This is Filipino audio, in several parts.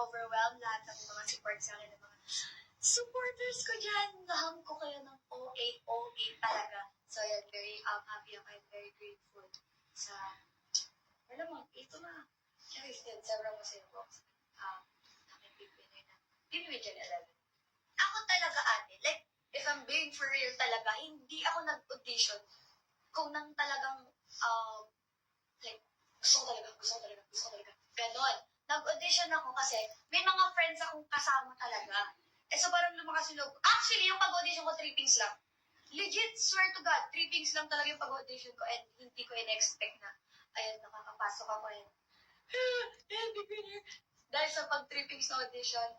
overwhelmed lahat ng mga support sa akin, ng mga supporters ko dyan. Naham ko kayo ng OA talaga. So, ayan, very happy ako and very grateful sa, alam mo, ito na. Charis din, sobrang masaya po ako sa aking big winner na Binibigyan 11. Ako talaga, ate, like, if I'm being for real talaga, hindi ako nag-audition kung nang talagang, like, gusto ko talaga. Ganon. Nag-audition ako kasi may mga friends akong kasama talaga. Eh, so parang lumakas yung loob. Actually, yung pag-audition ko, 3 things lang. Legit, swear to God, 3 things lang talaga yung pag-audition ko and hindi ko in-expect na, ayun, nakakapasok ako and, dahil sa pag-trippings na audition,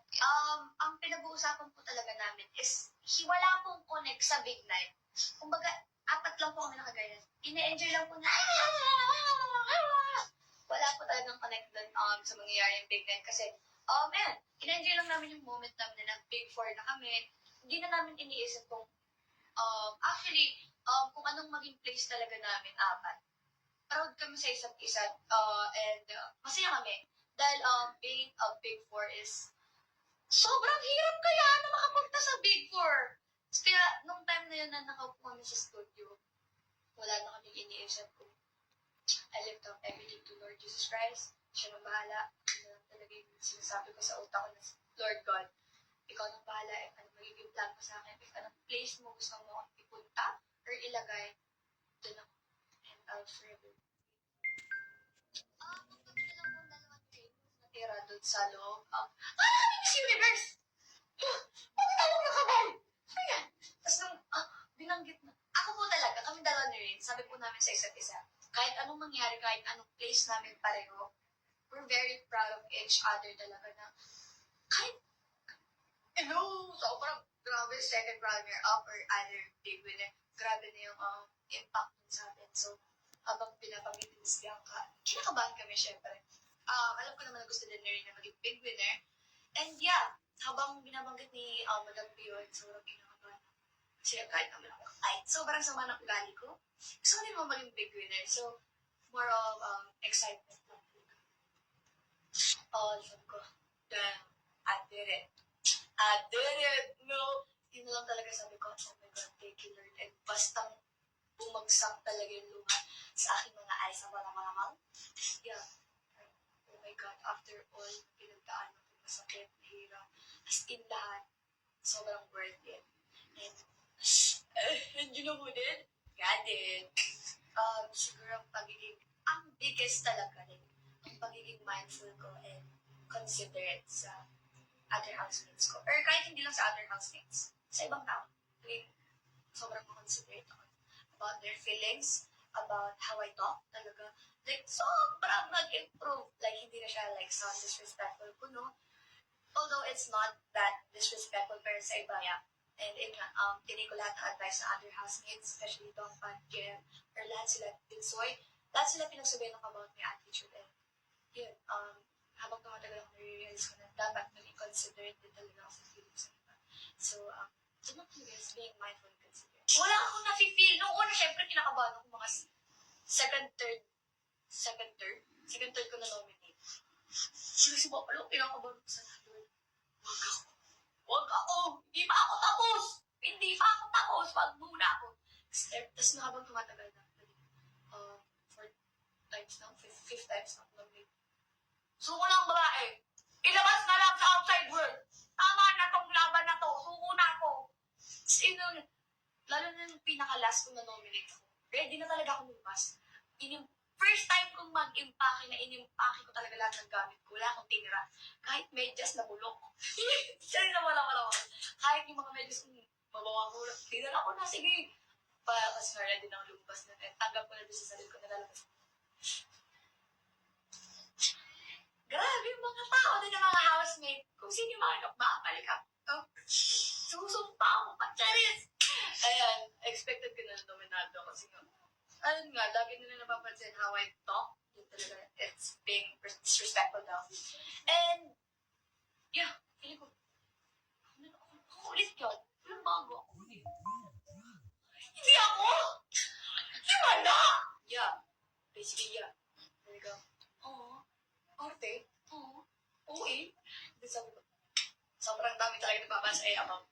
ang pinag-uusapan po talaga namin is, wala pong connect sa big night. Kumbaga, 4 lang po kami nakagaya. Ine-enjoy lang po na, wala po talagang connect dun sa mangyayari yung big night. Kasi, ine-enjoy lang namin yung moment namin na big 4 na kami. Hindi na namin iniisip kung, kung anong maging place talaga namin, 4. Proud kami sa isa't isa, and masaya kami. Dahil being a big 4 is sobrang hirap kaya na makapunta sa big 4. Kaya nung time na yun na nakaupo kami sa studio, wala na kami iniisip ko. I lift up everything to Lord Jesus Christ. Siya nang bahala. Yun na lang talaga yung sinasabi ko sa utak ko na, Lord God, ikaw nang bahala. If anong magiging plan mo sa akin, if anong place mo gusto mo ipunta or ilagay, doon ako. And I'll forever. Magpapila lang po 2 trains natira doon sa loob. Miss Universe! Bakit tawag na kabal? Ano yan? Tapos nung, binanggit na. Ako po talaga, kami 2 ni Rain, sabi po namin sa isa't isa, kahit anong mangyari, kahit anong place namin pareho, we're very proud of each other talaga na, kahit, sobrang grabe, second runner-up or other big winner, grabe na yung impact nun sa atin. So, habang pinapanggit ni Miss Bianca, kinakabahan kami syempre. Alam ko naman na gusto din na rin na maging big winner. And yeah, habang binabanggit ni Madam Pion, sobrang kinakabahan ako. Kasi kahit naman ako, sobrang sama ng ugali ko. Gusto ko din mo maging big winner. So, more of excitement lang. Sabi ko, damn, I did it. No. Yun na lang talaga sabi ko, oh my God, thank you Lord. And bastang bumagsak talaga yung luha sa aking mga eyes na malamang. Yeah. Oh my God, after all, pinagdaan ko masakit, hirap, as in lahat, sobrang worth it. And you know who did? God did. Siguro ang biggest talaga rin, ang pagiging mindful ko and considerate sa other housemates ko. Or kahit hindi lang sa other housemates, sa ibang tao. Sobrang considerate ako about their feelings, about how I talk, talaga. Like, sobrang nag-improve. Like, hindi na siya, like, sound disrespectful ko, no? Although it's not that disrespectful pero sa iba, yeah. And tinig ko lahat ng advice sa other housemates, especially Dongpan, Jem, or lahat sila, Tinsoy. Lahat sila pinagsabihan ng about my attitude. And yun, habang tumatagal ako, nare-realize ko na dapat maging considerate din talaga ako sa feelings ng iba. So, the mga feelings, being mindful and considerate. Wala akong nafe-feel. Noong una, syempre, kinakabahan ako mga second, third ko na nominate. Kasi ba pala, kinakabahan ko sa Lord. Wag ako! Hindi pa ako tapos! Wag muna ako! Tapos na habang tumatagal na, 4 times na, 5th times na ako nominate. Suko na ang babae! Ilabas na lang sa outside world! Tama na tong laban na to! Suko na ako! Lalo na yung pinaka-last kong na-nominate ako. Ready na talaga ako lumabas. First time kong mag-impake na inimpake ko talaga lahat ng gamit ko. Wala akong tinira. Kahit medyas na bulok. Sorry na wala. Kahit yung mga medyas kong mabawa ko, tinira ko na, sige. Kasi ready na ako lumabas na. Tanggap ko na doon sa sarili ko na lalabas. Grabe yung mga tao din ng mga housemate. Kung sino yung mga anak, makapalik ako. Susumpa ako pa, Charis! Ayan, expected ko na nominado kasi nga, lagi nila napapansin how I talk. Yun talaga, it's being disrespectful daw. And, yeah, feeling ko, ako ulit yun. Walang bago ako. Hindi ako! Yung wala! Yeah, basically, yeah. There you go. Arte? Oo eh. Di sabi ko, sobrang dami talaga nababasa about.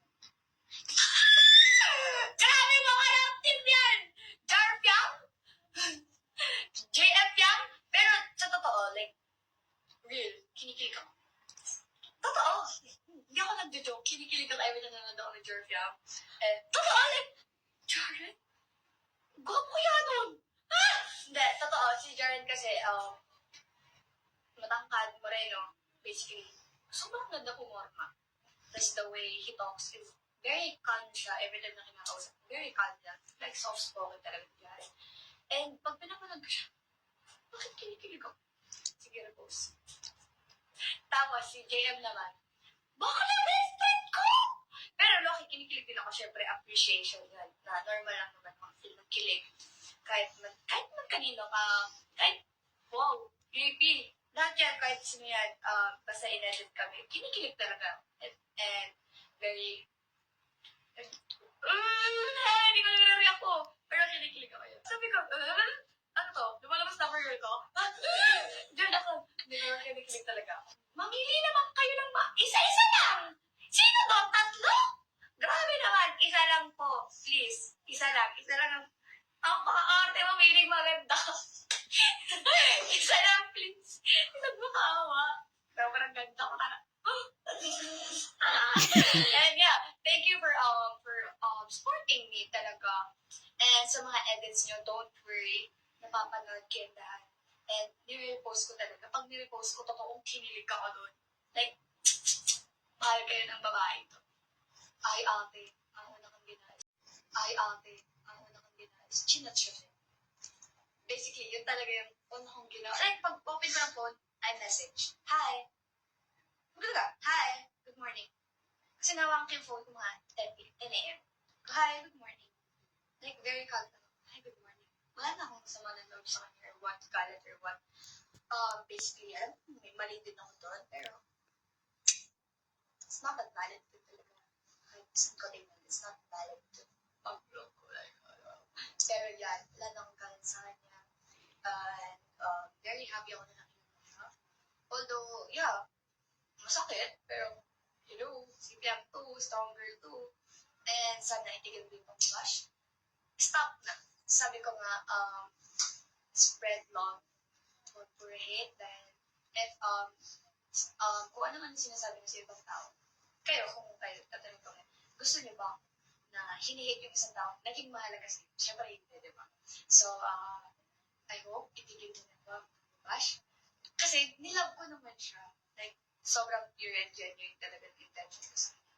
Grabe mga love team yan! Jarp yang? JF yang? Pero sa totoo, like, real, kinikilig ako. Totoo. Hindi ako nagjo-joke. Kinikilig ako every time nanonood ako ng Jarp yang. And, totoo, like, Jaren? Gwapo yan nun! Ah! Hindi, totoo. Si Jaren kasi, matangkad, moreno, basically, sobrang ganda pumorma. That's the way he talks is very calm siya every time na kinakausap. Very calm lang. Like soft-spoken talaga siya. And pag pinapanood ko siya, bakit kinikilig ako? Sige, repose. Tapos si JM naman, baka na best friend ko! Pero Loki, kinikilig din ako. Siyempre, appreciation yan. Na normal lang naman mga feel ng kilig. Kahit man kanino ka, kahit, wow, JP, lahat yan, kahit sino yan, basta in-edit kami, kinikilig talaga. And very, hindi ko nagre-react ako. Pero kinikilig ako yun. Sabi ko, ano to? Lumalabas na for ko? Diyan ako, hindi ko kinikilig talaga. Mamili naman kayo ng isa-isa lang! Sino ba? Tatlo? Grabe naman, isa lang po. Please, isa lang ang paka-arte, mamiling maganda. Isa lang, please. Nagmakaawa. Pero parang ganda ko na. And yeah, thank you for supporting me talaga. And sa mga edits nyo, don't worry. Napapanood kayo lahat. And nire-repost ko talaga. Pag nire-repost ko, totoong kinilig ako doon. Like, mahal kayo ng babae ito. Ay, ate, ang una kang ginayos. Ay, ate, ang una kang ginayos. Chinat siya siya. Basically, yun talaga yung una kong ginawa. Like, pag open ko ng phone, I message. Hi. Good ka? Hi. Good morning. Kasi nawang ko yung phone ko mga 10 a.m. Hi, good morning. Like, very calm. Hi, good morning. Wala na akong sama ng loob sa kanya or what, galit or what. Basically, alam ko, may mali din ako doon, pero it's not that valid to talaga. Kahit saan ko tingnan, it's not valid to pag-vlog ko. Like, pero yan, wala na akong galit sa kanya. And very happy ako na nakita siya. Although, yeah, masakit, pero, you know, si Piang 2, stronger 2. And sana itigil mo yung blush. Stop na. Sabi ko nga, spread love, don't pure hate. Then, if, kung ano man sinasabi mo sa ibang tao, kayo, kung kayo, tatanong ko, gusto niyo ba na hinihate yung isang tao, naging mahalaga sa iyo? Siyempre, hindi, di ba? So, I hope itigil mo na blush. Kasi, nilove ko naman siya. Like, sobrang pure and genuine talaga yung intention ko sa kanya.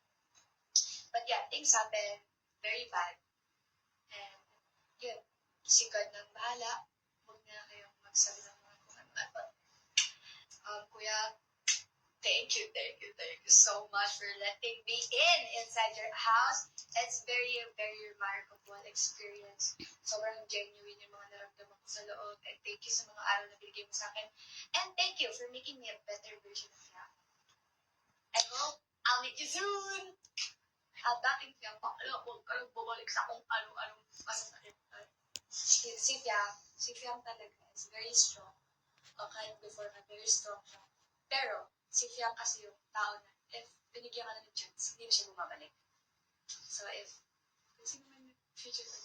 But yeah, things happen very bad. And, yun, si God nang bahala. Huwag na kayong magsabi ng mga kung ano. Kuya, thank you so much for letting me inside your house. It's very, very remarkable experience. Sobrang genuine yung mga naramdaman ko sa loob. And thank you sa mga araw na binigay mo sa akin. And thank you for making me a better version of you. I hope I'll meet you soon. Dating siya, huwag ka lang bumalik sa kung ano-anong masasakit. Si Fiam talaga is very strong. Kahit before na, very strong siya. Pero, si Fiam kasi yung tao na, if binigyan ka na ng chance, hindi na siya bumabalik. So, if, kung sino man yung future ko,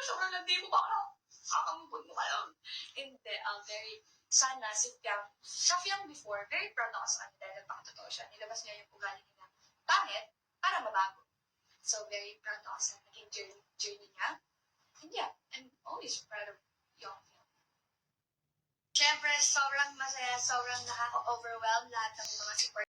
sobrang hindi mo baka, kakamupod mo kayo. Hindi, very, sana si Fiam before, very proud ako sa kanya dahil nagpakatotoo siya. Nilabas niya yung ugali niya na pangit para mabago. So, very proud ako sa naging journey niya. And yeah, I'm always proud of young Fiam. Siyempre, sobrang masaya, sobrang nakaka-overwhelm lahat ng mga support